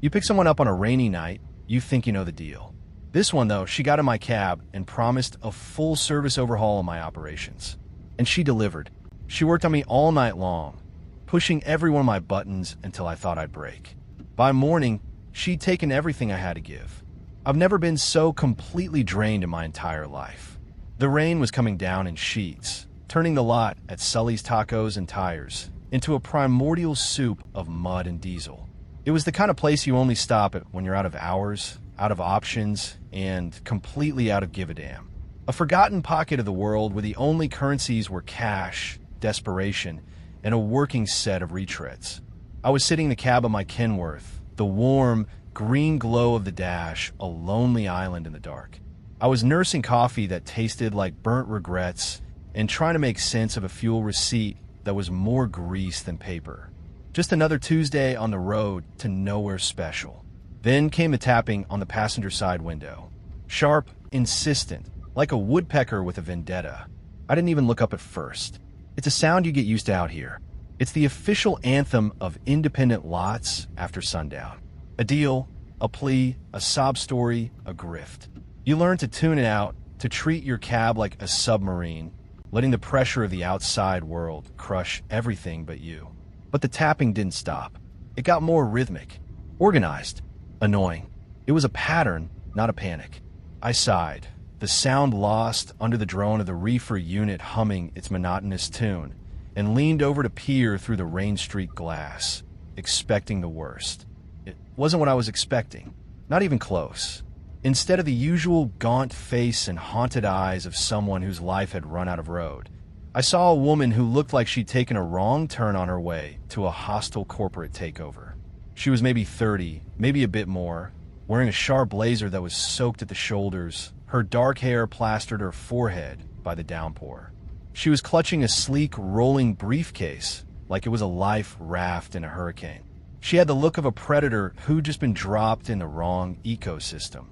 You pick someone up on a rainy night, you think you know the deal. This one, though, she got in my cab and promised a full-service overhaul of my operations. And she delivered. She worked on me all night long, pushing every one of my buttons until I thought I'd break. By morning, she'd taken everything I had to give. I've never been so completely drained in my entire life. The rain was coming down in sheets, turning the lot at Sully's Tacos and Tires into a primordial soup of mud and diesel. It was the kind of place you only stop at when you're out of hours, out of options, and completely out of give a damn. A forgotten pocket of the world where the only currencies were cash, desperation, and a working set of retreads. I was sitting in the cab of my Kenworth, the warm, green glow of the dash, a lonely island in the dark. I was nursing coffee that tasted like burnt regrets and trying to make sense of a fuel receipt that was more grease than paper. Just another Tuesday on the road to nowhere special. Then came the tapping on the passenger side window. Sharp, insistent, like a woodpecker with a vendetta. I didn't even look up at first. It's a sound you get used to out here. It's the official anthem of independent lots after sundown. A deal, a plea, a sob story, a grift. You learn to tune it out, to treat your cab like a submarine, letting the pressure of the outside world crush everything but you. But the tapping didn't stop. It got more rhythmic, organized, annoying. It was a pattern, not a panic. I sighed, the sound lost under the drone of the reefer unit humming its monotonous tune, and leaned over to peer through the rain-streaked glass, expecting the worst. It wasn't what I was expecting, not even close. Instead of the usual gaunt face and haunted eyes of someone whose life had run out of road, I saw a woman who looked like she'd taken a wrong turn on her way to a hostile corporate takeover. She was maybe 30, maybe a bit more, wearing a sharp blazer that was soaked at the shoulders, her dark hair plastered her forehead by the downpour. She was clutching a sleek, rolling briefcase like it was a life raft in a hurricane. She had the look of a predator who'd just been dropped in the wrong ecosystem.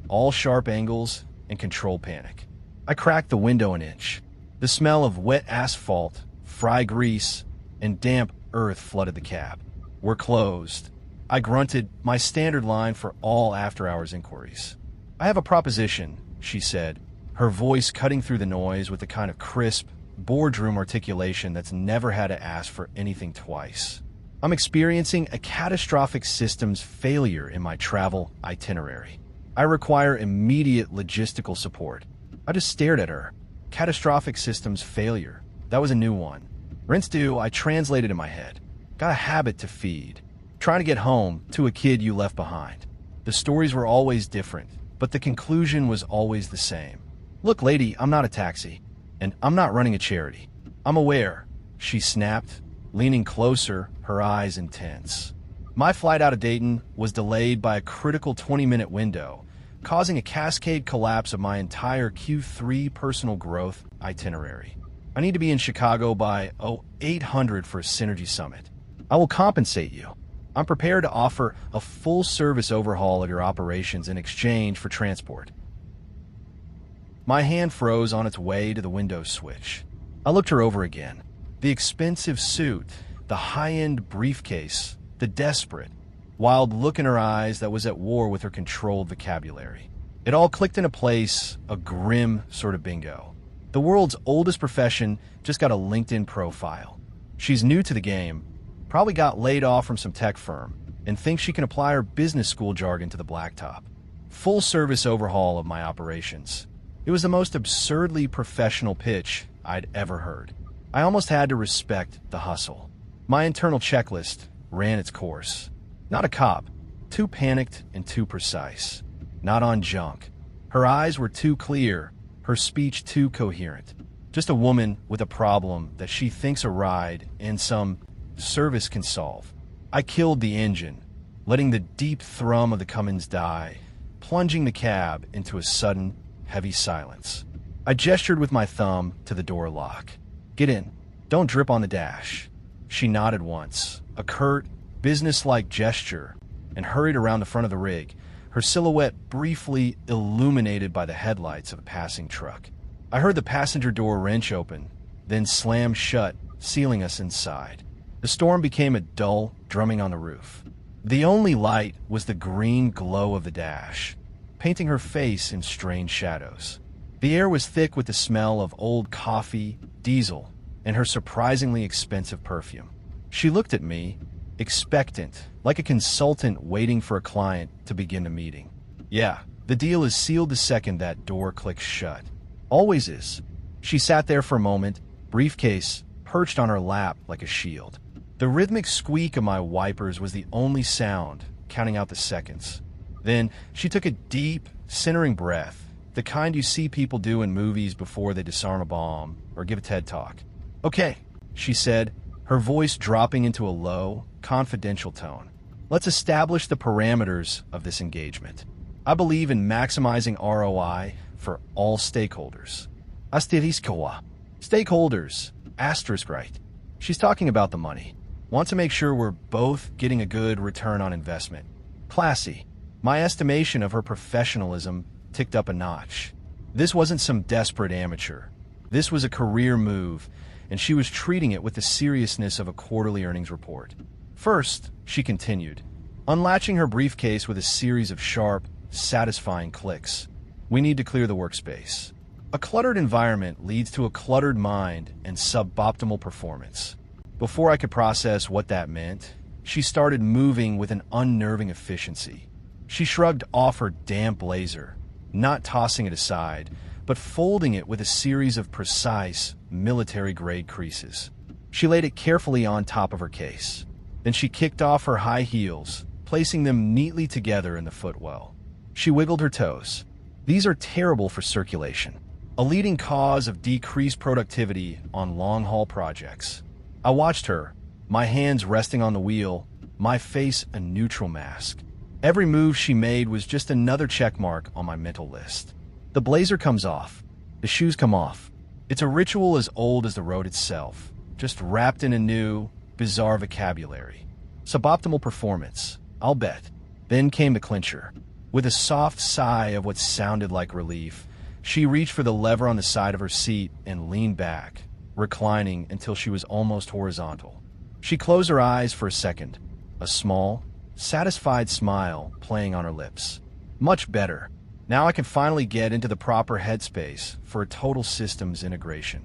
All sharp angles and control panic. I cracked the window an inch. The smell of wet asphalt, fry grease, and damp earth flooded the cab. "We're closed." I grunted, my standard line for all after-hours inquiries. "I have a proposition," she said, her voice cutting through the noise with the kind of crisp, boardroom articulation that's never had to ask for anything twice. "I'm experiencing a catastrophic systems failure in my travel itinerary. I require immediate logistical support." I just stared at her. Catastrophic systems failure. That was a new one. Rinse due, I translated in my head. Got a habit to feed. Trying to get home to a kid you left behind. The stories were always different, but the conclusion was always the same. "Look, lady, I'm not a taxi, and I'm not running a charity. I'm aware," she snapped, leaning closer, her eyes intense. My flight out of Dayton was delayed by a critical 20-minute window, causing a cascade collapse of my entire Q3 personal growth itinerary. I need to be in Chicago by 800 for a Synergy Summit. I will compensate you. I'm prepared to offer a full-service overhaul of your operations in exchange for transport. My hand froze on its way to the window switch. I looked her over again. The expensive suit, the high-end briefcase, the desperate, wild look in her eyes that was at war with her controlled vocabulary. It all clicked into place, a grim sort of bingo. The world's oldest profession just got a LinkedIn profile. She's new to the game, probably got laid off from some tech firm, and thinks she can apply her business school jargon to the blacktop. Full-service overhaul of my operations. It was the most absurdly professional pitch I'd ever heard. I almost had to respect the hustle. My internal checklist ran its course. Not a cop. Too panicked and too precise. Not on junk. Her eyes were too clear, her speech too coherent. Just a woman with a problem that she thinks a ride and some service can solve. I killed the engine, letting the deep thrum of the Cummins die, plunging the cab into a sudden, heavy silence. I gestured with my thumb to the door lock. "Get in. Don't drip on the dash." She nodded once, a curt, business-like gesture, and hurried around the front of the rig, her silhouette briefly illuminated by the headlights of a passing truck. I heard the passenger door wrench open, then slam shut, sealing us inside. The storm became a dull drumming on the roof. The only light was the green glow of the dash, painting her face in strange shadows. The air was thick with the smell of old coffee, diesel, and her surprisingly expensive perfume. She looked at me, expectant, like a consultant waiting for a client to begin a meeting. Yeah, the deal is sealed the second that door clicks shut. Always is. She sat there for a moment, briefcase perched on her lap like a shield. The rhythmic squeak of my wipers was the only sound, counting out the seconds. Then she took a deep, centering breath, the kind you see people do in movies before they disarm a bomb or give a TED Talk. "Okay," she said, her voice dropping into a low, confidential tone. "Let's establish the parameters of this engagement. I believe in maximizing ROI for all stakeholders." Asteriskoa. Stakeholders. Asterisk right. She's talking about the money. Want to make sure we're both getting a good return on investment. Classy. My estimation of her professionalism ticked up a notch. This wasn't some desperate amateur. This was a career move, and she was treating it with the seriousness of a quarterly earnings report. First, she continued, unlatching her briefcase with a series of sharp, satisfying clicks. "We need to clear the workspace. A cluttered environment leads to a cluttered mind and suboptimal performance." Before I could process what that meant, she started moving with an unnerving efficiency. She shrugged off her damp blazer, not tossing it aside, but folding it with a series of precise, military-grade creases. She laid it carefully on top of her case. Then she kicked off her high heels, placing them neatly together in the footwell. She wiggled her toes. These are terrible for circulation, a leading cause of decreased productivity on long-haul projects. I watched her, my hands resting on the wheel, my face a neutral mask. Every move she made was just another checkmark on my mental list. The blazer comes off. The shoes come off. It's a ritual as old as the road itself, just wrapped in a new, bizarre vocabulary. Suboptimal performance, I'll bet. Then came the clincher. With a soft sigh of what sounded like relief, she reached for the lever on the side of her seat and leaned back, reclining until she was almost horizontal. She closed her eyes for a second, a small, satisfied smile playing on her lips. Much better. Now I can finally get into the proper headspace for a total systems integration.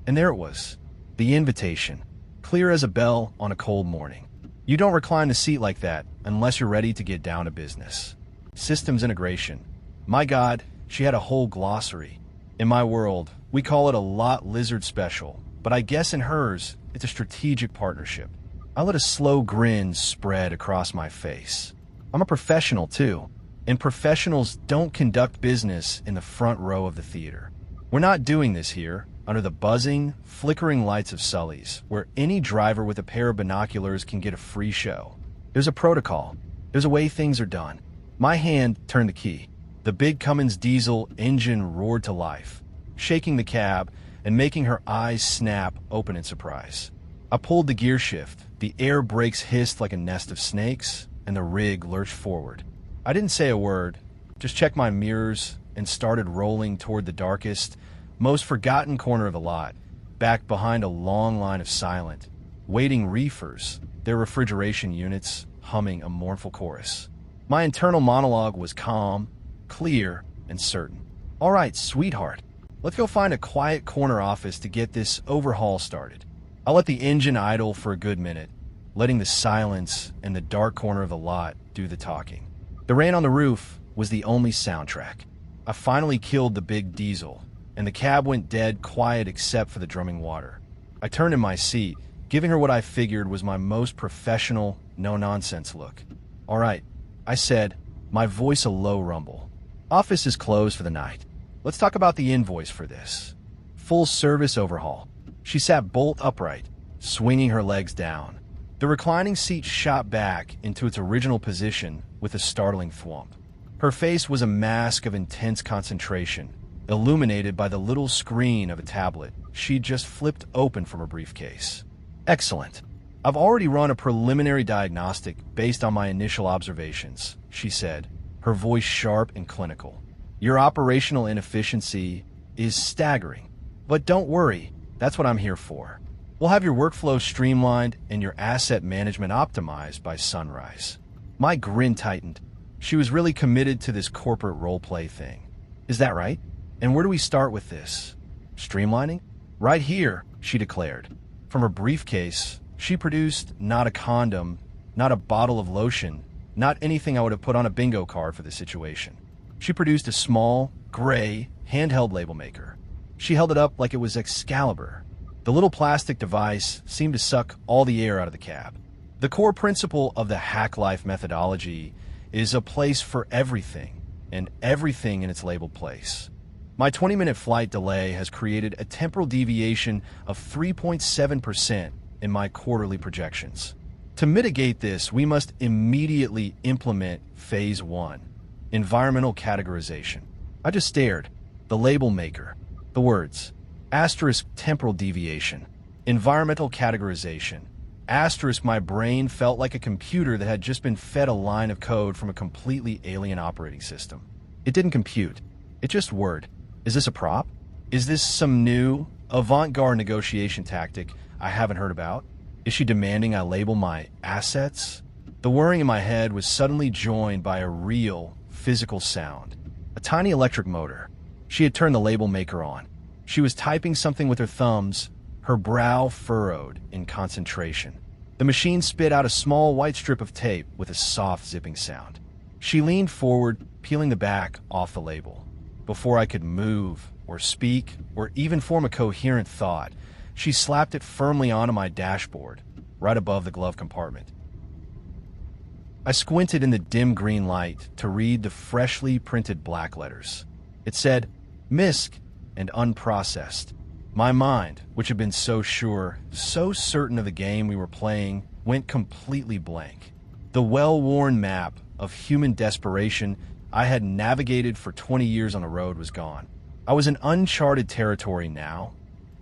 And there it was, the invitation, clear as a bell on a cold morning. You don't recline the seat like that unless you're ready to get down to business. Systems integration. My God, she had a whole glossary. In my world, we call it a lot lizard special, but I guess in hers, it's a strategic partnership. I let a slow grin spread across my face. I'm a professional too, and professionals don't conduct business in the front row of the theater. We're not doing this here, under the buzzing, flickering lights of Sully's, where any driver with a pair of binoculars can get a free show. There's a protocol. There's a way things are done. My hand turned the key. The big Cummins diesel engine roared to life, shaking the cab and making her eyes snap open in surprise. I pulled the gear shift. The air brakes hissed like a nest of snakes, and the rig lurched forward. I didn't say a word, just checked my mirrors and started rolling toward the darkest, most forgotten corner of the lot, back behind a long line of silent, waiting reefers, their refrigeration units humming a mournful chorus. My internal monologue was calm, clear, and certain. "All right, sweetheart, let's go find a quiet corner office to get this overhaul started." I let the engine idle for a good minute, letting the silence and the dark corner of the lot do the talking. The rain on the roof was the only soundtrack. I finally killed the big diesel, and the cab went dead quiet except for the drumming water. I turned in my seat, giving her what I figured was my most professional, no-nonsense look. "All right," I said, my voice a low rumble. "Office is closed for the night. Let's talk about the invoice for this. Full service overhaul." She sat bolt upright, swinging her legs down. The reclining seat shot back into its original position with a startling thwomp. Her face was a mask of intense concentration, illuminated by the little screen of a tablet she'd just flipped open from her briefcase. "Excellent. I've already run a preliminary diagnostic based on my initial observations," she said, her voice sharp and clinical. "Your operational inefficiency is staggering. But don't worry, that's what I'm here for. We'll have your workflow streamlined and your asset management optimized by sunrise. My grin tightened. She was really committed to this corporate roleplay thing. Is that right? And where do we start with this? Streamlining? Right here, she declared. From her briefcase, she produced not a condom, not a bottle of lotion, not anything I would have put on a bingo card for the situation. She produced a small, gray, handheld label maker. She held it up like it was Excalibur. The little plastic device seemed to suck all the air out of the cab. The core principle of the hack life methodology is a place for everything, and everything in its labeled place. My 20-minute flight delay has created a temporal deviation of 3.7% in my quarterly projections. To mitigate this, we must immediately implement Phase 1, environmental categorization. I just stared. The label maker. The words. Asterisk temporal deviation. Environmental categorization. Asterisk my brain felt like a computer that had just been fed a line of code from a completely alien operating system. It didn't compute. It just whirred. Is this a prop? Is this some new, avant-garde negotiation tactic I haven't heard about? Is she demanding I label my assets? The whirring in my head was suddenly joined by a real, physical sound. A tiny electric motor. She had turned the label maker on. She was typing something with her thumbs, her brow furrowed in concentration. The machine spit out a small white strip of tape with a soft zipping sound. She leaned forward, peeling the back off the label. Before I could move, or speak, or even form a coherent thought, she slapped it firmly onto my dashboard, right above the glove compartment. I squinted in the dim green light to read the freshly printed black letters. It said, MISC and unprocessed. My mind, which had been so sure, so certain of the game we were playing, went completely blank. The well-worn map of human desperation I had navigated for 20 years on the road was gone. I was in uncharted territory now,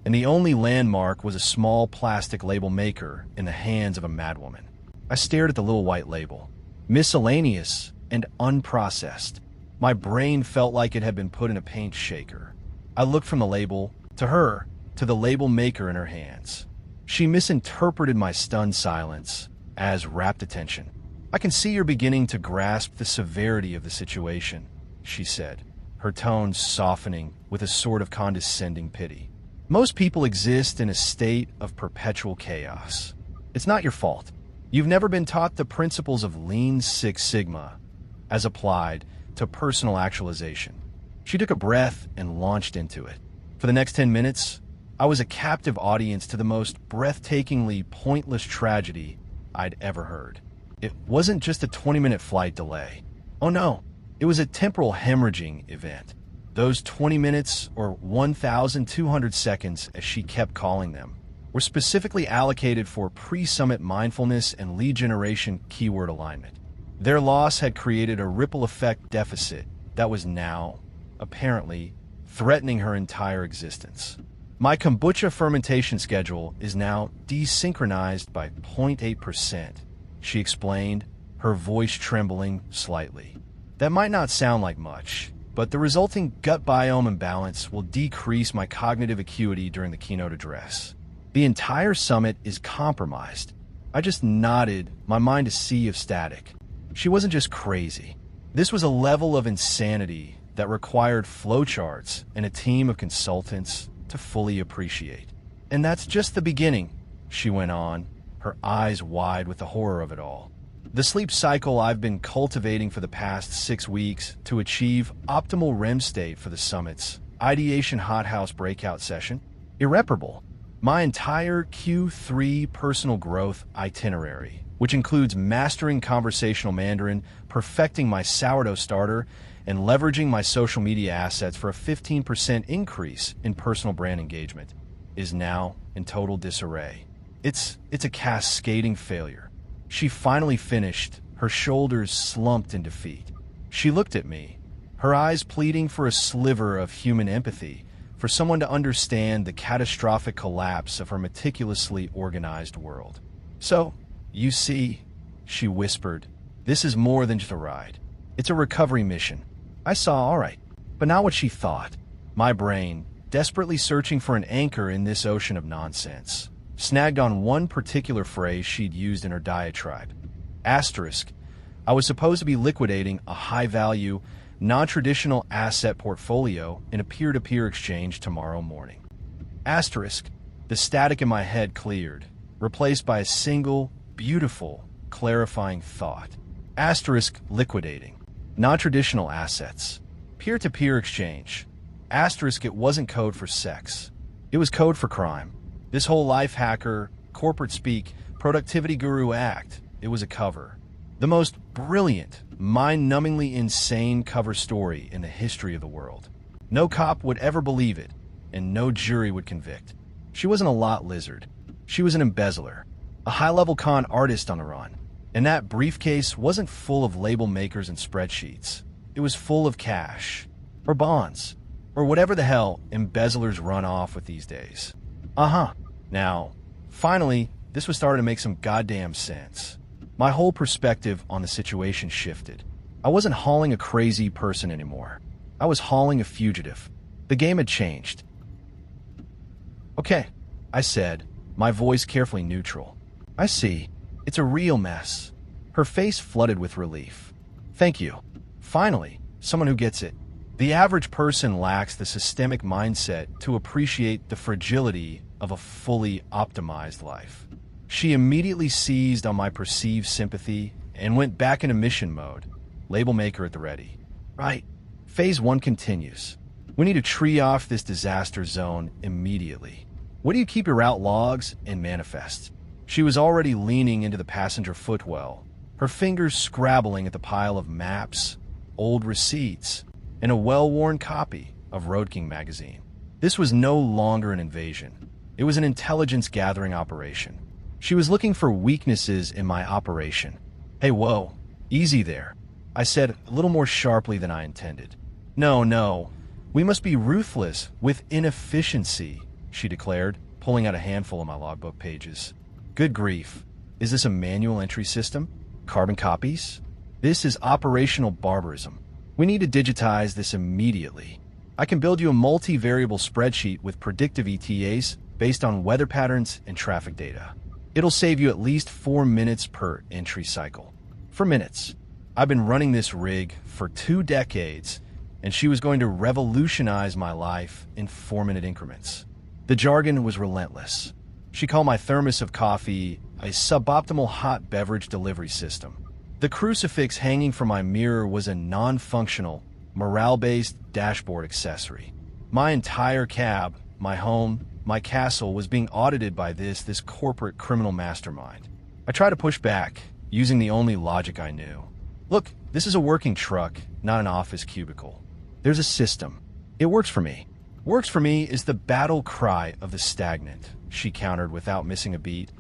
and the only landmark was a small plastic label maker in the hands of a madwoman. I stared at the little white label. Miscellaneous and unprocessed. My brain felt like it had been put in a paint shaker. I looked from the label, to her, to the label maker in her hands. She misinterpreted my stunned silence as rapt attention. I can see you're beginning to grasp the severity of the situation, she said, her tone softening with a sort of condescending pity. Most people exist in a state of perpetual chaos. It's not your fault. You've never been taught the principles of Lean Six Sigma as applied to personal actualization. She took a breath and launched into it. For the next 10 minutes, I was a captive audience to the most breathtakingly pointless tragedy I'd ever heard. It wasn't just a 20-minute flight delay. Oh no, it was a temporal hemorrhaging event. Those 20 minutes, or 1,200 seconds as she kept calling them, were specifically allocated for pre-summit mindfulness and lead generation keyword alignment. Their loss had created a ripple effect deficit that was now, apparently, threatening her entire existence. My kombucha fermentation schedule is now desynchronized by 0.8%, she explained, her voice trembling slightly. That might not sound like much, but the resulting gut biome imbalance will decrease my cognitive acuity during the keynote address. The entire summit is compromised. I just nodded, my mind a sea of static. She wasn't just crazy. This was a level of insanity that required flowcharts and a team of consultants to fully appreciate. And that's just the beginning, she went on, her eyes wide with the horror of it all. The sleep cycle I've been cultivating for the past 6 weeks to achieve optimal REM state for the summit's ideation hothouse breakout session, irreparable. My entire Q3 personal growth itinerary, which includes mastering conversational Mandarin, perfecting my sourdough starter, and leveraging my social media assets for a 15% increase in personal brand engagement, is now in total disarray. It's a cascading failure. She finally finished, her shoulders slumped in defeat. She looked at me, her eyes pleading for a sliver of human empathy, for someone to understand the catastrophic collapse of her meticulously organized world. So, you see, she whispered, this is more than just a ride. It's a recovery mission. I saw, all right, but not what she thought. My brain, desperately searching for an anchor in this ocean of nonsense, snagged on one particular phrase she'd used in her diatribe. Asterisk. I was supposed to be liquidating a high-value, non-traditional asset portfolio in a peer-to-peer exchange tomorrow morning. Asterisk. The static in my head cleared, replaced by a single, beautiful, clarifying thought. Asterisk liquidating. Non-traditional assets. Peer-to-peer exchange. Asterisk, it wasn't code for sex. It was code for crime. This whole life hacker, corporate speak, productivity guru act, it was a cover. The most brilliant, mind-numbingly insane cover story in the history of the world. No cop would ever believe it, and no jury would convict. She wasn't a lot lizard. She was an embezzler, a high-level con artist on the run. And that briefcase wasn't full of label makers and spreadsheets. It was full of cash, or bonds, or whatever the hell embezzlers run off with these days. Now, finally, this was starting to make some goddamn sense. My whole perspective on the situation shifted. I wasn't hauling a crazy person anymore. I was hauling a fugitive. The game had changed. Okay, I said, my voice carefully neutral. I see. It's a real mess. Her face flooded with relief. Thank you. Finally, someone who gets it. The average person lacks the systemic mindset to appreciate the fragility of a fully optimized life. She immediately seized on my perceived sympathy and went back into mission mode. Label maker at the ready. Right. Phase 1 continues. We need to tree off this disaster zone immediately. Where do you keep your route logs and manifests? She was already leaning into the passenger footwell, her fingers scrabbling at the pile of maps, old receipts, and a well-worn copy of Road King magazine. This was no longer an invasion. It was an intelligence-gathering operation. She was looking for weaknesses in my operation. Hey, whoa, easy there, I said a little more sharply than I intended. No, we must be ruthless with inefficiency, she declared, pulling out a handful of my logbook pages. Good grief. Is this a manual entry system? Carbon copies? This is operational barbarism. We need to digitize this immediately. I can build you a multi-variable spreadsheet with predictive ETAs based on weather patterns and traffic data. It'll save you at least 4 minutes per entry cycle. 4 minutes. I've been running this rig for 2 decades, and she was going to revolutionize my life in 4-minute increments. The jargon was relentless. She called my thermos of coffee a suboptimal hot beverage delivery system. The crucifix hanging from my mirror was a non-functional, morale-based dashboard accessory. My entire cab, my home, my castle was being audited by this corporate criminal mastermind. I tried to push back, using the only logic I knew. Look, this is a working truck, not an office cubicle. There's a system. It works for me. Works for me is the battle cry of the stagnant, she countered without missing a beat,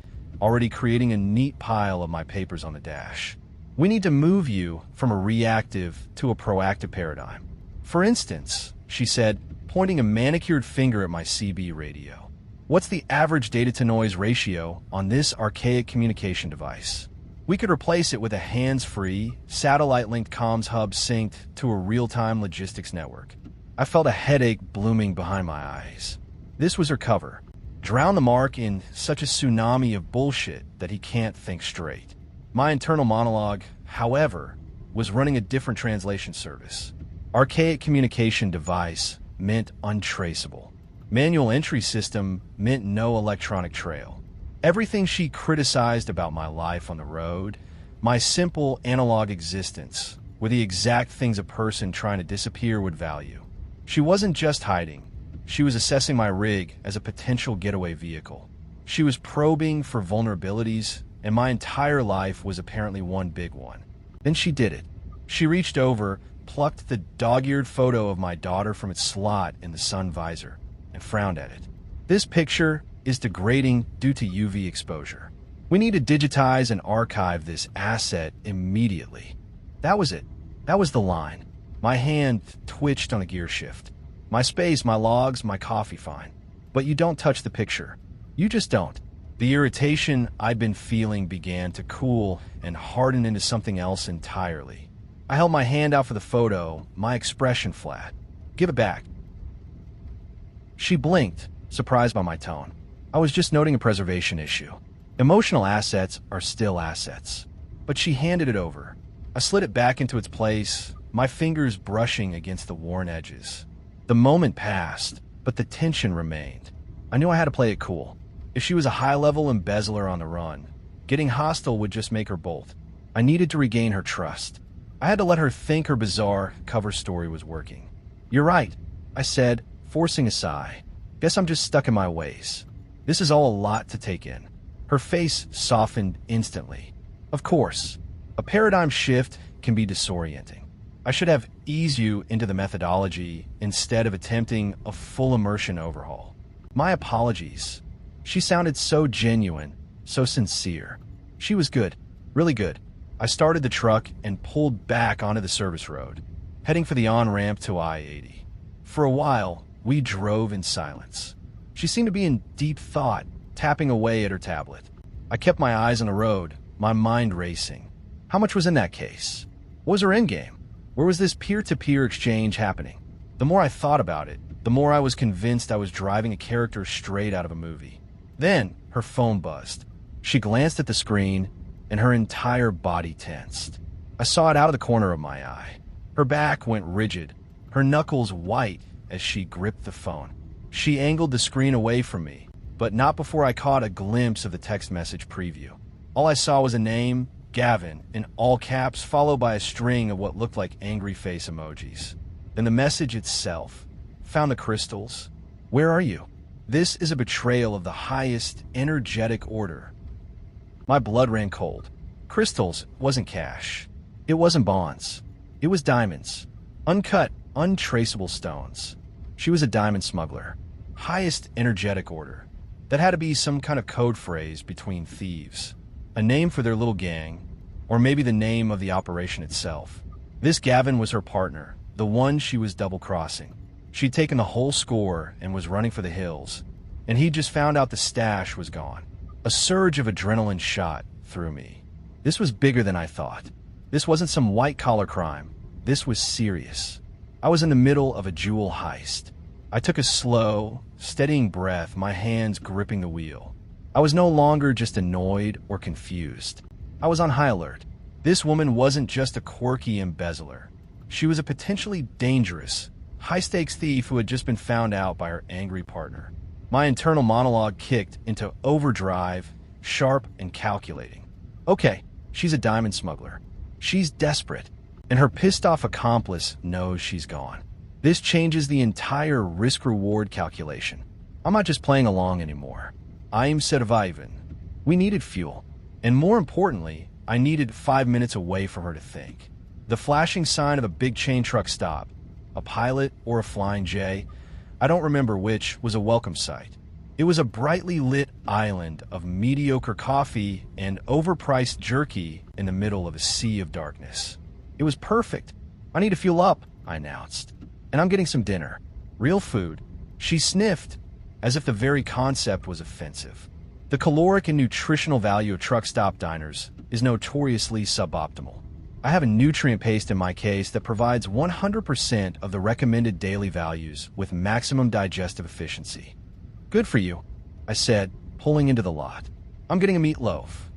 already creating a neat pile of my papers on the dash. We need to move you from a reactive to a proactive paradigm. For instance, she said, pointing a manicured finger at my CB radio. What's the average data-to-noise ratio on this archaic communication device? We could replace it with a hands-free, satellite-linked comms hub synced to a real-time logistics network. I felt a headache blooming behind my eyes. This was her cover. Drown the mark in such a tsunami of bullshit that he can't think straight. My internal monologue, however, was running a different translation service. Archaic communication device meant untraceable. Manual entry system meant no electronic trail. Everything she criticized about my life on the road, my simple analog existence, were the exact things a person trying to disappear would value. She wasn't just hiding. She was assessing my rig as a potential getaway vehicle. She was probing for vulnerabilities, and my entire life was apparently one big one. Then she did it. She reached over, plucked the dog-eared photo of my daughter from its slot in the sun visor, and frowned at it. This picture is degrading due to UV exposure. We need to digitize and archive this asset immediately. That was it. That was the line. My hand twitched on a gear shift. My space, my logs, my coffee, fine. But you don't touch the picture. You just don't. The irritation I'd been feeling began to cool and harden into something else entirely. I held my hand out for the photo, my expression flat. Give it back. She blinked, surprised by my tone. I was just noting a preservation issue. Emotional assets are still assets. But she handed it over. I slid it back into its place, my fingers brushing against the worn edges. The moment passed, but the tension remained. I knew I had to play it cool. If she was a high-level embezzler on the run, getting hostile would just make her bolt. I needed to regain her trust. I had to let her think her bizarre cover story was working. "You're right," I said, forcing a sigh. "Guess I'm just stuck in my ways. This is all a lot to take in." Her face softened instantly. Of course, a paradigm shift can be disorienting. I should have eased you into the methodology instead of attempting a full immersion overhaul. My apologies. She sounded so genuine, so sincere. She was good, really good. I started the truck and pulled back onto the service road, heading for the on-ramp to I-80. For a while, we drove in silence. She seemed to be in deep thought, tapping away at her tablet. I kept my eyes on the road, my mind racing. How much was in that case? What was her endgame? Where was this peer-to-peer exchange happening? The more I thought about it, the more I was convinced I was driving a character straight out of a movie. Then, her phone buzzed. She glanced at the screen, and her entire body tensed. I saw it out of the corner of my eye. Her back went rigid, her knuckles white as she gripped the phone. She angled the screen away from me, but not before I caught a glimpse of the text message preview. All I saw was a name, Gavin, in all caps, followed by a string of what looked like angry face emojis. Then the message itself. "Found the crystals. Where are you? This is a betrayal of the highest energetic order." My blood ran cold. Crystals wasn't cash. It wasn't bonds. It was diamonds. Uncut, untraceable stones. She was a diamond smuggler. Highest energetic order. That had to be some kind of code phrase between thieves. A name for their little gang, or maybe the name of the operation itself. This Gavin was her partner, the one she was double-crossing. She'd taken the whole score and was running for the hills, and he'd just found out the stash was gone. A surge of adrenaline shot through me. This was bigger than I thought. This wasn't some white-collar crime. This was serious. I was in the middle of a jewel heist. I took a slow, steadying breath, my hands gripping the wheel. I was no longer just annoyed or confused. I was on high alert. This woman wasn't just a quirky embezzler. She was a potentially dangerous, high-stakes thief who had just been found out by her angry partner. My internal monologue kicked into overdrive, sharp and calculating. Okay, she's a diamond smuggler. She's desperate, and her pissed-off accomplice knows she's gone. This changes the entire risk-reward calculation. I'm not just playing along anymore. I'm surviving. We needed fuel. And more importantly, I needed 5 minutes away from her to think. The flashing sign of a big chain truck stop, a pilot or a flying J, I don't remember which, was a welcome sight. It was a brightly lit island of mediocre coffee and overpriced jerky in the middle of a sea of darkness. It was perfect. "I need to fuel up," I announced. "And I'm getting some dinner. Real food." She sniffed, as if the very concept was offensive. The caloric and nutritional value of truck stop diners is notoriously suboptimal. I have a nutrient paste in my case that provides 100% of the recommended daily values with maximum digestive efficiency. "Good for you," I said, pulling into the lot. "I'm getting a meatloaf."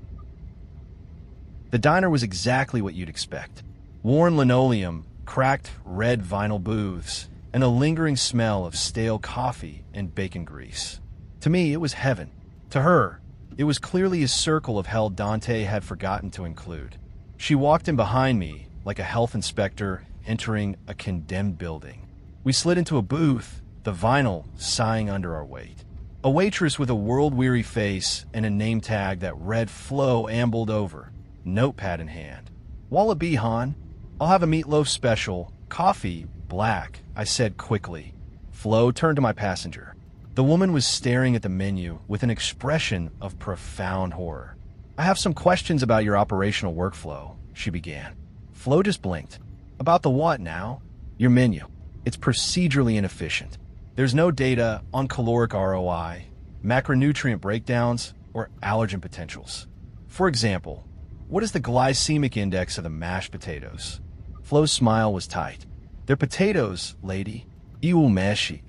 The diner was exactly what you'd expect. Worn linoleum, cracked red vinyl booths, and a lingering smell of stale coffee and bacon grease. To me, it was heaven. To her, it was clearly a circle of hell Dante had forgotten to include. She walked in behind me like a health inspector entering a condemned building. We slid into a booth, the vinyl sighing under our weight. A waitress with a world-weary face and a name tag that read Flo ambled over, notepad in hand. "Wallaby, hon. I'll have a meatloaf special, coffee, black," I said quickly. Flo turned to my passenger. The woman was staring at the menu with an expression of profound horror. "I have some questions about your operational workflow," she began. Flo just blinked. "About the what now?" "Your menu. It's procedurally inefficient. There's no data on caloric ROI, macronutrient breakdowns, or allergen potentials. For example, what is the glycemic index of the mashed potatoes?" Flo's smile was tight. "They're potatoes, lady. Iwu meshi.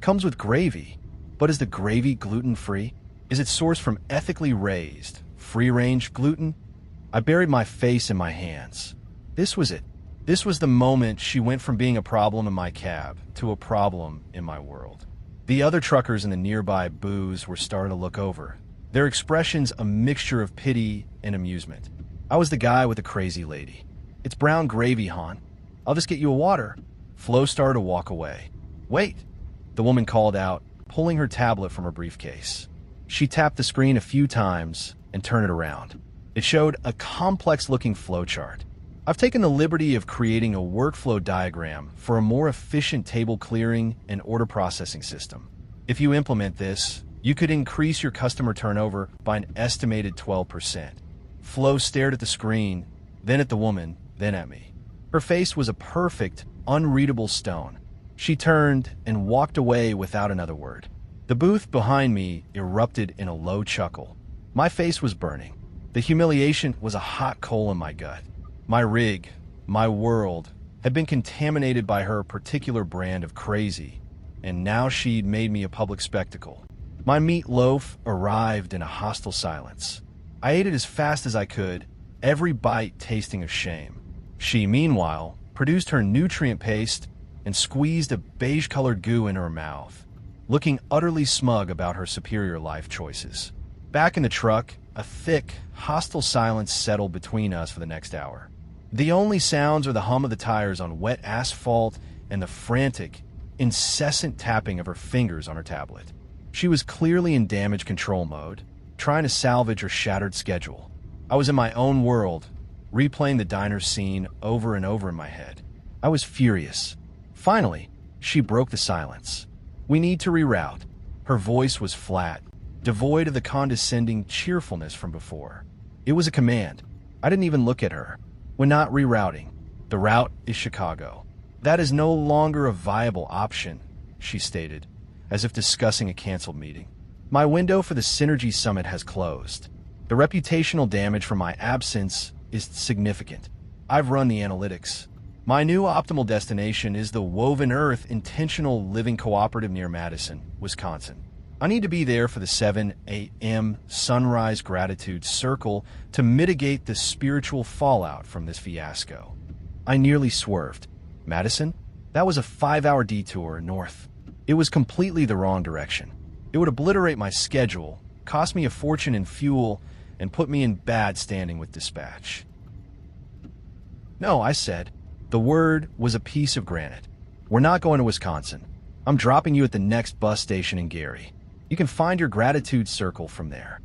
Comes with gravy. But is the gravy gluten-free?" Is it sourced from ethically raised, free-range gluten? I buried my face in my hands. This was it. This was the moment she went from being a problem in my cab to a problem in my world. The other truckers in the nearby booths were starting to look over, their expressions a mixture of pity and amusement. I was the guy with the crazy lady. "It's brown gravy, hon. I'll just get you a water." Flo started to walk away. "Wait," the woman called out, pulling her tablet from her briefcase. She tapped the screen a few times and turned it around. It showed a complex-looking flowchart. I've taken the liberty of creating a workflow diagram for a more efficient table clearing and order processing system. If you implement this, you could increase your customer turnover by an estimated 12%. Flo stared at the screen, then at the woman, then at me. Her face was a perfect, unreadable stone. She turned and walked away without another word. The booth behind me erupted in a low chuckle. My face was burning. The humiliation was a hot coal in my gut. My rig, my world, had been contaminated by her particular brand of crazy, and now she'd made me a public spectacle. My meatloaf arrived in a hostile silence. I ate it as fast as I could, every bite tasting of shame. She, meanwhile, produced her nutrient paste and squeezed a beige-colored goo in her mouth, looking utterly smug about her superior life choices. Back in the truck, a thick, hostile silence settled between us for the next hour. The only sounds were the hum of the tires on wet asphalt and the frantic, incessant tapping of her fingers on her tablet. She was clearly in damage control mode, trying to salvage her shattered schedule. I was in my own world, replaying the diner scene over and over in my head. I was furious. Finally, she broke the silence. "We need to reroute." Her voice was flat, devoid of the condescending cheerfulness from before. It was a command. I didn't even look at her. "We're not rerouting. The route is Chicago." "That is no longer a viable option," she stated, as if discussing a canceled meeting. "My window for the Synergy Summit has closed. The reputational damage from my absence is significant. I've run the analytics. My new optimal destination is the Woven Earth Intentional Living Cooperative near Madison, Wisconsin. I need to be there for the 7 a.m. sunrise gratitude circle to mitigate the spiritual fallout from this fiasco." I nearly swerved. Madison? That was a 5-hour detour north. It was completely the wrong direction. It would obliterate my schedule, cost me a fortune in fuel, and put me in bad standing with dispatch. "No," I said. The word was a piece of granite. "We're not going to Wisconsin. I'm dropping you at the next bus station in Gary. You can find your gratitude circle from there."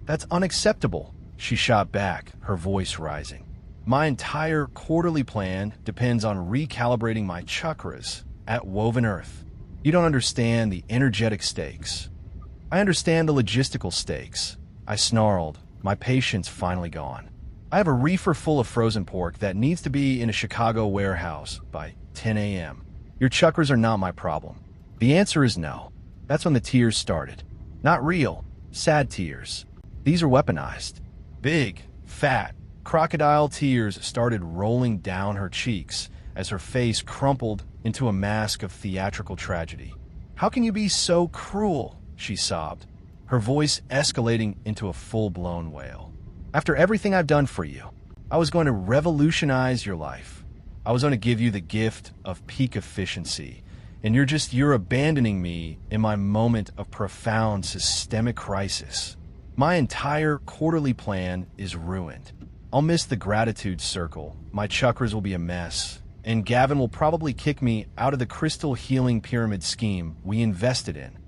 "That's unacceptable," she shot back, her voice rising. "My entire quarterly plan depends on recalibrating my chakras at Woven Earth. You don't understand the energetic stakes." "I understand the logistical stakes," I snarled, my patience finally gone. "I have a reefer full of frozen pork that needs to be in a Chicago warehouse by 10 a.m. Your chakras are not my problem." The answer is no. That's when the tears started. Not real, sad tears. These are weaponized. Big, fat, crocodile tears started rolling down her cheeks as her face crumpled into a mask of theatrical tragedy. "How can you be so cruel?" she sobbed, her voice escalating into a full-blown wail. "After everything I've done for you, I was going to revolutionize your life. I was going to give you the gift of peak efficiency, and you're abandoning me in my moment of profound systemic crisis. My entire quarterly plan is ruined. I'll miss the gratitude circle, my chakras will be a mess, and Gavin will probably kick me out of the crystal healing pyramid scheme we invested in."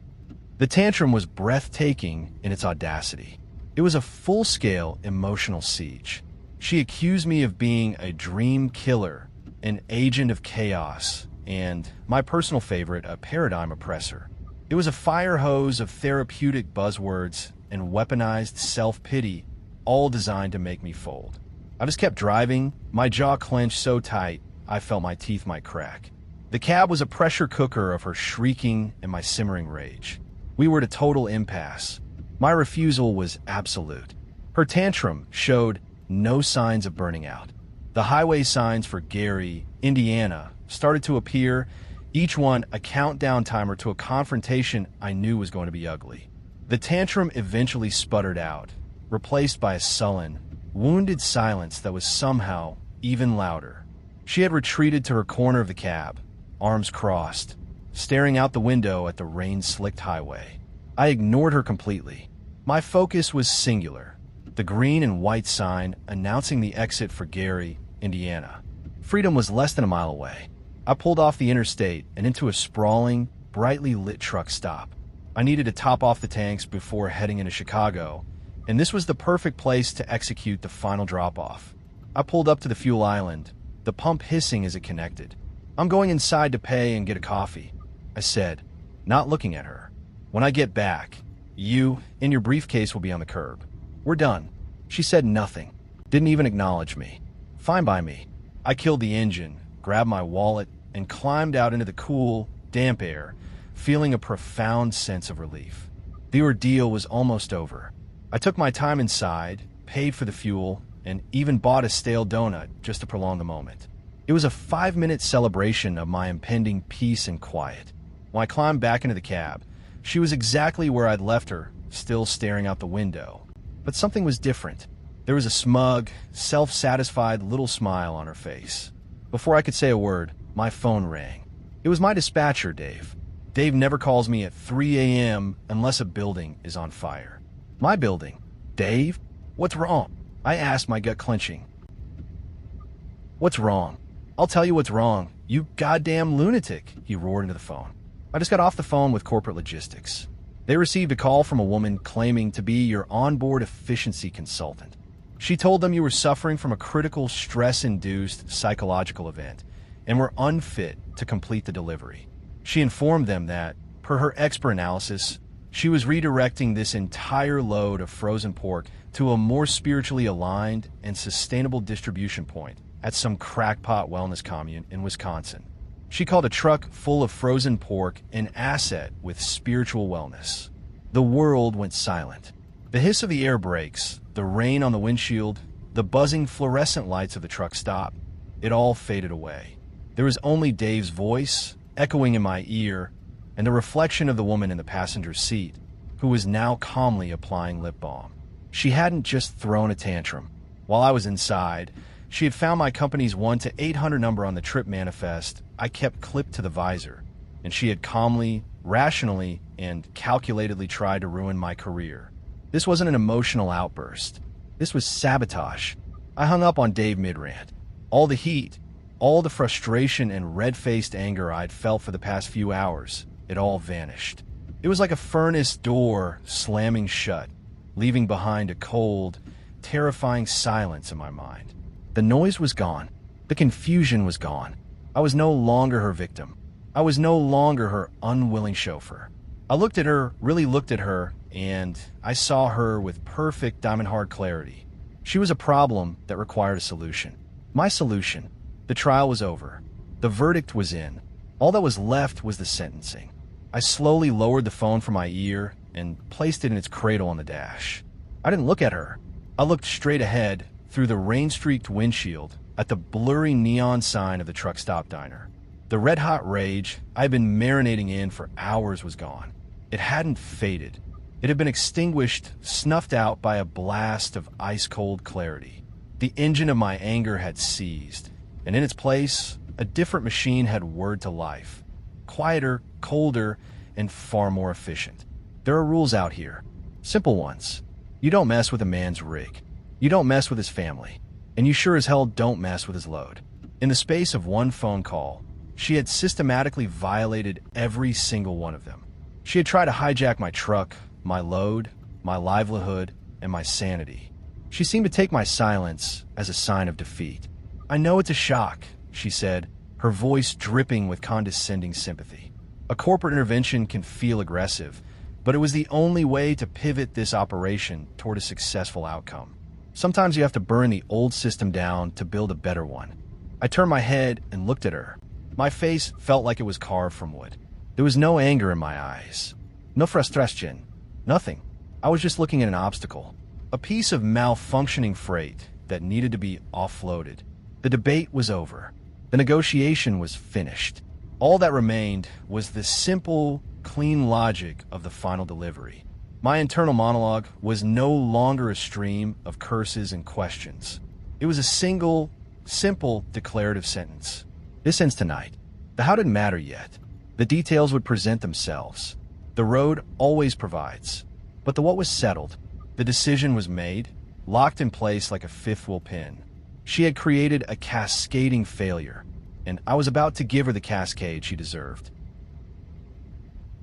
The tantrum was breathtaking in its audacity. It was a full-scale emotional siege. She accused me of being a dream killer, an agent of chaos, and, my personal favorite, a paradigm oppressor. It was a fire hose of therapeutic buzzwords and weaponized self-pity, all designed to make me fold. I just kept driving, my jaw clenched so tight I felt my teeth might crack. The cab was a pressure cooker of her shrieking and my simmering rage. We were at a total impasse. My refusal was absolute. Her tantrum showed no signs of burning out. The highway signs for Gary, Indiana, started to appear, each one a countdown timer to a confrontation I knew was going to be ugly. The tantrum eventually sputtered out, replaced by a sullen, wounded silence that was somehow even louder. She had retreated to her corner of the cab, arms crossed, staring out the window at the rain-slicked highway. I ignored her completely. My focus was singular, the green and white sign announcing the exit for Gary, Indiana. Freedom was less than a mile away. I pulled off the interstate and into a sprawling, brightly lit truck stop. I needed to top off the tanks before heading into Chicago, and this was the perfect place to execute the final drop-off. I pulled up to the fuel island, the pump hissing as it connected. "I'm going inside to pay and get a coffee," I said, not looking at her. "When I get back, you and your briefcase will be on the curb. We're done." She said nothing, didn't even acknowledge me. Fine by me. I killed the engine, grabbed my wallet, and climbed out into the cool, damp air, feeling a profound sense of relief. The ordeal was almost over. I took my time inside, paid for the fuel, and even bought a stale donut just to prolong the moment. It was a 5-minute celebration of my impending peace and quiet. When I climbed back into the cab, she was exactly where I'd left her, still staring out the window. But something was different. There was a smug, self-satisfied little smile on her face. Before I could say a word, my phone rang. It was my dispatcher, Dave. Dave never calls me at 3 a.m. unless a building is on fire. My building. Dave? What's wrong? I asked, my gut clenching. "What's wrong? I'll tell you what's wrong, you goddamn lunatic," he roared into the phone. I just got off the phone with corporate logistics. They received a call from a woman claiming to be your onboard efficiency consultant. She told them you were suffering from a critical stress-induced psychological event and were unfit to complete the delivery. She informed them that, per her expert analysis, she was redirecting this entire load of frozen pork to a more spiritually aligned and sustainable distribution point at some crackpot wellness commune in Wisconsin. She called a truck full of frozen pork an asset with spiritual wellness. The world went silent. The hiss of the air brakes, the rain on the windshield, the buzzing fluorescent lights of the truck stop, it all faded away. There was only Dave's voice echoing in my ear and the reflection of the woman in the passenger seat, who was now calmly applying lip balm. She hadn't just thrown a tantrum. While I was inside, she had found my company's 1-800 number on the trip manifest I kept clipped to the visor, and she had calmly, rationally, and calculatedly tried to ruin my career. This wasn't an emotional outburst. This was sabotage. I hung up on Dave mid-rant. All the heat, all the frustration and red-faced anger I'd felt for the past few hours, it all vanished. It was like a furnace door slamming shut, leaving behind a cold, terrifying silence in my mind. The noise was gone. The confusion was gone. I was no longer her victim. I was no longer her unwilling chauffeur. I looked at her, really looked at her, and I saw her with perfect diamond-hard clarity. She was a problem that required a solution. My solution. The trial was over. The verdict was in. All that was left was the sentencing. I slowly lowered the phone from my ear and placed it in its cradle on the dash. I didn't look at her. I looked straight ahead, through the rain-streaked windshield, at the blurry neon sign of the truck stop diner. The red-hot rage I had been marinating in for hours was gone. It hadn't faded. It had been extinguished, snuffed out by a blast of ice-cold clarity. The engine of my anger had seized, and in its place, a different machine had whirred to life. Quieter, colder, and far more efficient. There are rules out here. Simple ones. You don't mess with a man's rig. You don't mess with his family. And you sure as hell don't mess with his load. In the space of one phone call, she had systematically violated every single one of them. She had tried to hijack my truck, my load, my livelihood, and my sanity. She seemed to take my silence as a sign of defeat. "I know it's a shock," she said, her voice dripping with condescending sympathy. A corporate intervention can feel aggressive, but it was the only way to pivot this operation toward a successful outcome. Sometimes you have to burn the old system down to build a better one. I turned my head and looked at her. My face felt like it was carved from wood. There was no anger in my eyes. No frustration. Nothing. I was just looking at an obstacle. A piece of malfunctioning freight that needed to be offloaded. The debate was over. The negotiation was finished. All that remained was the simple, clean logic of the final delivery. My internal monologue was no longer a stream of curses and questions. It was a single, simple, declarative sentence. This ends tonight. The how didn't matter yet. The details would present themselves. The road always provides. But the what was settled. The decision was made, locked in place like a fifth wheel pin. She had created a cascading failure, and I was about to give her the cascade she deserved.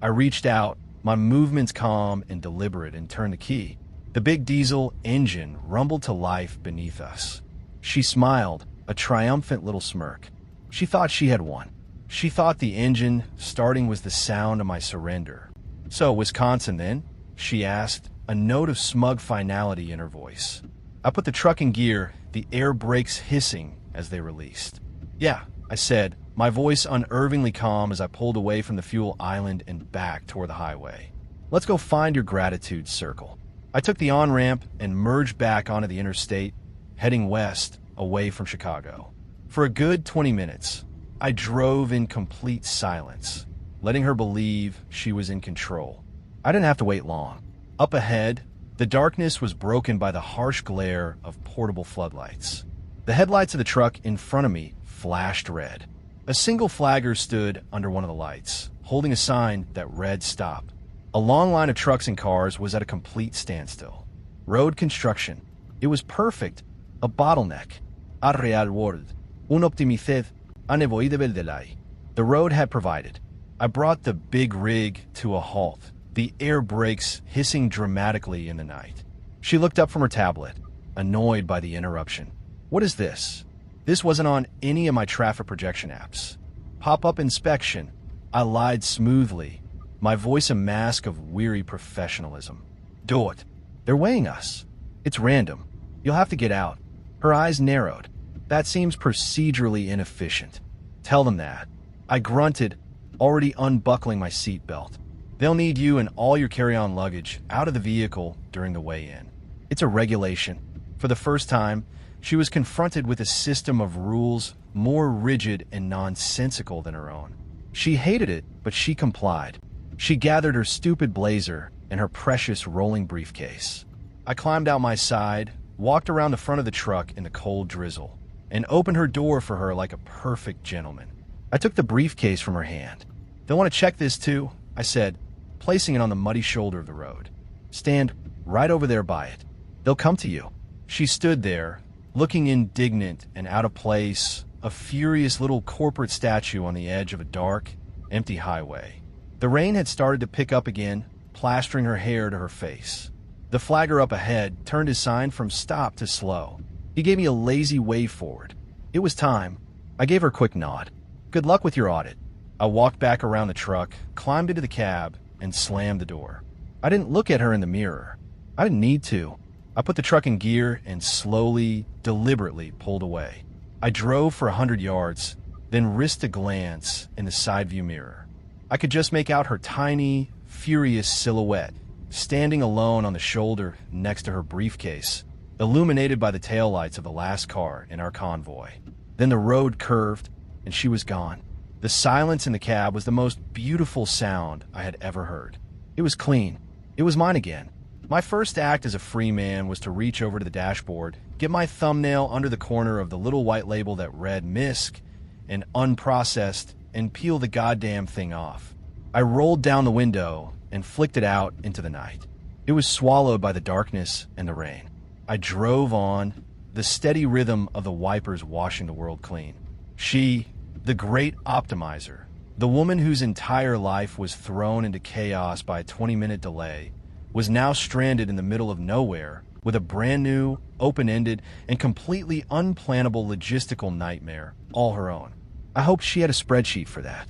I reached out, my movements calm and deliberate, and turned the key. The big diesel engine rumbled to life beneath us. She smiled, a triumphant little smirk. She thought she had won. She thought the engine starting was the sound of my surrender. "So, Wisconsin then?" she asked, a note of smug finality in her voice. I put the truck in gear, the air brakes hissing as they released. "Yeah," I said, my voice unnervingly calm as I pulled away from the fuel island and back toward the highway. "Let's go find your gratitude circle." I took the on-ramp and merged back onto the interstate, heading west, away from Chicago. For a good 20 minutes, I drove in complete silence, letting her believe she was in control. I didn't have to wait long. Up ahead, the darkness was broken by the harsh glare of portable floodlights. The headlights of the truck in front of me flashed red. A single flagger stood under one of the lights, holding a sign that read "Stop." A long line of trucks and cars was at a complete standstill. Road construction. It was perfect. A bottleneck. A real word. Un optimiced. Unavoidable delay. The road had provided. I brought the big rig to a halt, the air brakes hissing dramatically in the night. She looked up from her tablet, annoyed by the interruption. "What is this?" This wasn't on any of my traffic projection apps. Pop-up inspection. I lied smoothly, my voice a mask of weary professionalism. "Do it. They're weighing us. It's random. You'll have to get out." Her eyes narrowed. "That seems procedurally inefficient." "Tell them that." I grunted, already unbuckling my seatbelt. "They'll need you and all your carry-on luggage out of the vehicle during the weigh-in. It's a regulation." For the first time, she was confronted with a system of rules more rigid and nonsensical than her own. She hated it, but she complied. She gathered her stupid blazer and her precious rolling briefcase. I climbed out my side, walked around the front of the truck in the cold drizzle, and opened her door for her like a perfect gentleman. I took the briefcase from her hand. "They'll want to check this too," I said, placing it on the muddy shoulder of the road. "Stand right over there by it. They'll come to you." She stood there, looking indignant and out of place, a furious little corporate statue on the edge of a dark, empty highway. The rain had started to pick up again, plastering her hair to her face. The flagger up ahead turned his sign from stop to slow. He gave me a lazy wave forward. It was time. I gave her a quick nod. "Good luck with your audit." I walked back around the truck, climbed into the cab, and slammed the door. I didn't look at her in the mirror. I didn't need to. I put the truck in gear and slowly, deliberately pulled away. I drove for 100 yards, then risked a glance in the side view mirror. I could just make out her tiny, furious silhouette, standing alone on the shoulder next to her briefcase, illuminated by the taillights of the last car in our convoy. Then the road curved, and she was gone. The silence in the cab was the most beautiful sound I had ever heard. It was clean. It was mine again. My first act as a free man was to reach over to the dashboard, get my thumbnail under the corner of the little white label that read MISC and unprocessed, and peel the goddamn thing off. I rolled down the window and flicked it out into the night. It was swallowed by the darkness and the rain. I drove on, the steady rhythm of the wipers washing the world clean. She, the great optimizer, the woman whose entire life was thrown into chaos by a 20-minute delay, was now stranded in the middle of nowhere with a brand new, open-ended, and completely unplannable logistical nightmare all her own. I hoped she had a spreadsheet for that.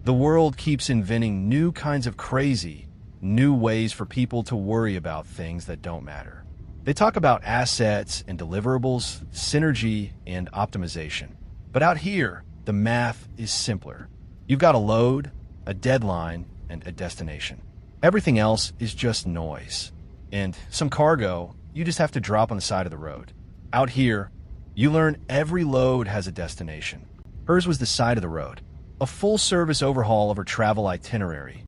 The world keeps inventing new kinds of crazy, new ways for people to worry about things that don't matter. They talk about assets and deliverables, synergy and optimization. But out here, the math is simpler. You've got a load, a deadline, and a destination. Everything else is just noise. And some cargo you just have to drop on the side of the road. Out here, you learn every load has a destination. Hers was the side of the road. A full-service overhaul of her travel itinerary,